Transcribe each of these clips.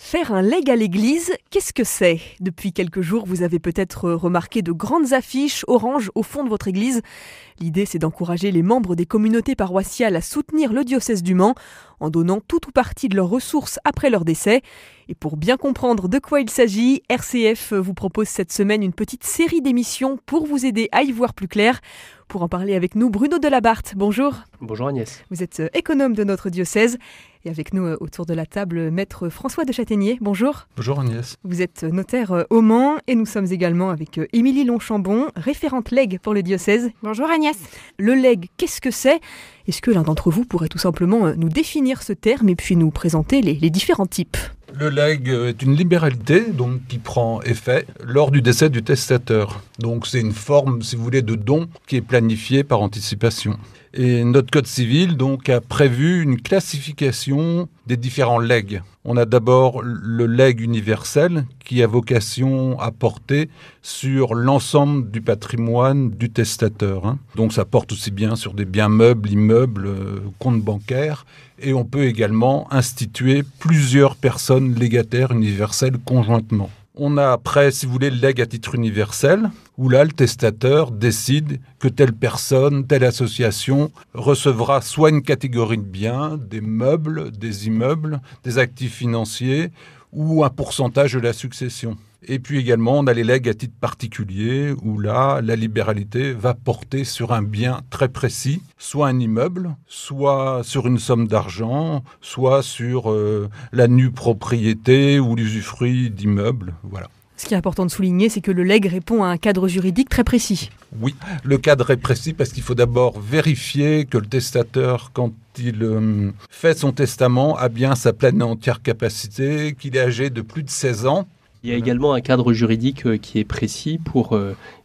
Faire un legs à l'église, qu'est-ce que c'est ? Depuis quelques jours, vous avez peut-être remarqué de grandes affiches orange au fond de votre église. L'idée, c'est d'encourager les membres des communautés paroissiales à soutenir le diocèse du Mans en donnant tout ou partie de leurs ressources après leur décès. Et pour bien comprendre de quoi il s'agit, RCF vous propose cette semaine une petite série d'émissions pour vous aider à y voir plus clair. Pour en parler avec nous, Bruno Delabarthe, bonjour. Bonjour Agnès. Vous êtes économe de notre diocèse. Et avec nous autour de la table, maître François de Châtaignier, bonjour. Bonjour Agnès. Vous êtes notaire au Mans et nous sommes également avec Émilie Longchambon, référente legs pour le diocèse. Bonjour Agnès. Le legs, qu'est-ce que c'est ? Est-ce que l'un d'entre vous pourrait tout simplement nous définir ce terme et puis nous présenter les différents types ? Le legs est une libéralité donc, qui prend effet lors du décès du testateur. Donc c'est une forme, si vous voulez, de don qui est planifiée par anticipation. Et notre code civil donc, a prévu une classification des différents legs. On a d'abord le legs universel qui a vocation à porter sur l'ensemble du patrimoine du testateur. Donc ça porte aussi bien sur des biens meubles, immeubles, comptes bancaires. Et on peut également instituer plusieurs personnes légataires universelles conjointement. On a après, si vous voulez, le legs à titre universel, où là, le testateur décide que telle personne, telle association recevra soit une catégorie de biens, des meubles, des immeubles, des actifs financiers ou un pourcentage de la succession. Et puis également, on a les legs à titre particulier, où là, la libéralité va porter sur un bien très précis, soit un immeuble, soit sur une somme d'argent, soit sur la nue propriété ou l'usufruit d'immeubles. Voilà. Ce qui est important de souligner, c'est que le legs répond à un cadre juridique très précis. Oui, le cadre est précis parce qu'il faut d'abord vérifier que le testateur, quand il fait son testament, a bien sa pleine et entière capacité, qu'il est âgé de plus de 16 ans. Il y a également un cadre juridique qui est précis pour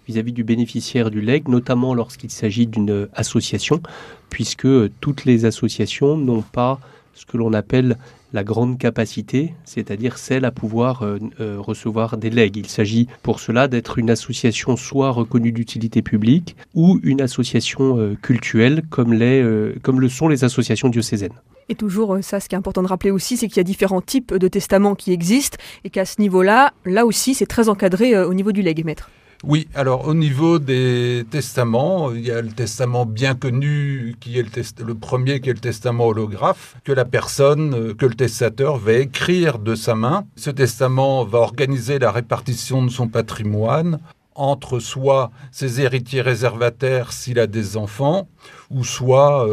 vis-à-vis du bénéficiaire du legs, notamment lorsqu'il s'agit d'une association, puisque toutes les associations n'ont pas ce que l'on appelle la grande capacité, c'est-à-dire celle à pouvoir recevoir des legs. Il s'agit pour cela d'être une association soit reconnue d'utilité publique ou une association cultuelle comme le sont les associations diocésaines. Et toujours, ça, ce qui est important de rappeler aussi, c'est qu'il y a différents types de testaments qui existent et qu'à ce niveau-là, là aussi, c'est très encadré au niveau du legs, maître. Oui, alors au niveau des testaments, il y a le testament bien connu, qui est le premier, qui est le testament holographe, que le testateur va écrire de sa main. Ce testament va organiser la répartition de son patrimoine entre soit ses héritiers réservataires s'il a des enfants, ou soit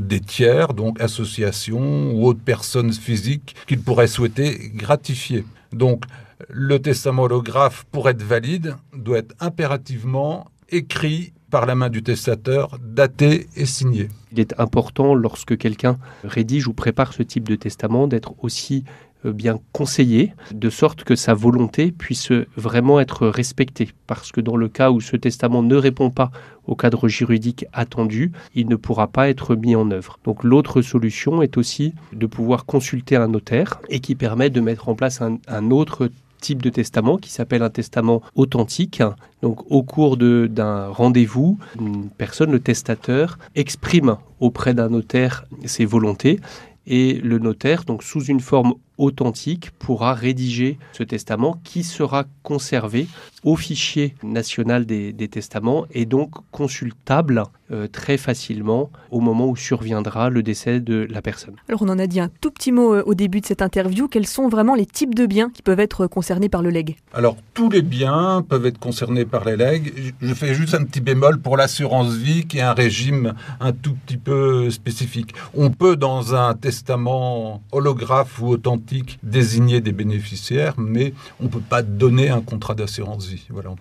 des tiers, donc associations ou autres personnes physiques qu'il pourrait souhaiter gratifier. Donc, le testament holographe, pour être valide, doit être impérativement écrit par la main du testateur, daté et signé. Il est important, lorsque quelqu'un rédige ou prépare ce type de testament, d'être aussi bien conseillé, de sorte que sa volonté puisse vraiment être respectée. Parce que dans le cas où ce testament ne répond pas au cadre juridique attendu, il ne pourra pas être mis en œuvre. Donc l'autre solution est aussi de pouvoir consulter un notaire et qui permet de mettre en place un autre type de testament qui s'appelle un testament authentique. Donc au cours d'un rendez-vous, une personne, le testateur, exprime auprès d'un notaire ses volontés et le notaire, donc sous une forme authentique, pourra rédiger ce testament qui sera conservé au fichier national des testaments et donc consultable très facilement au moment où surviendra le décès de la personne. Alors on en a dit un tout petit mot au début de cette interview. Quels sont vraiment les types de biens qui peuvent être concernés par le legs ? Alors tous les biens peuvent être concernés par les legs. Je fais juste un petit bémol pour l'assurance vie qui est un régime un tout petit peu spécifique. On peut dans un testament holographe ou authentique désigner des bénéficiaires, mais on ne peut pas donner un contrat d'assurance vie. Voilà.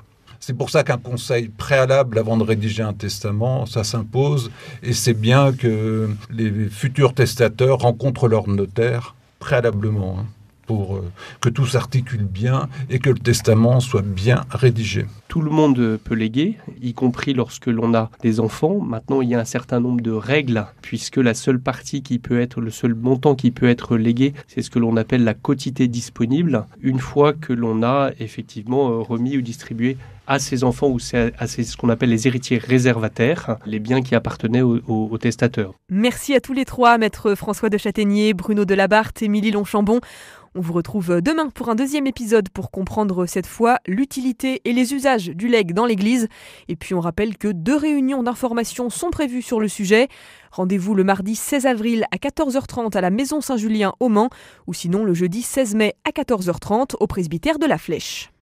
C'est pour ça qu'un conseil préalable avant de rédiger un testament, ça s'impose, et c'est bien que les futurs testateurs rencontrent leur notaire préalablement, pour que tout s'articule bien et que le testament soit bien rédigé. Tout le monde peut léguer, y compris lorsque l'on a des enfants. Maintenant, il y a un certain nombre de règles, puisque la seule partie qui peut être, le seul montant qui peut être légué, c'est ce que l'on appelle la quotité disponible, une fois que l'on a effectivement remis ou distribué à ses enfants ou à ce qu'on appelle les héritiers réservataires, les biens qui appartenaient au testateur. Merci à tous les trois, maître François de Châtaignier, Bruno Delabarthe, Émilie Longchambon. On vous retrouve demain pour un deuxième épisode pour comprendre cette fois l'utilité et les usages du legs dans l'église. Et puis on rappelle que 2 réunions d'information sont prévues sur le sujet. Rendez-vous le mardi 16 avril à 14h30 à la Maison Saint-Julien au Mans ou sinon le jeudi 16 mai à 14h30 au presbytère de la Flèche.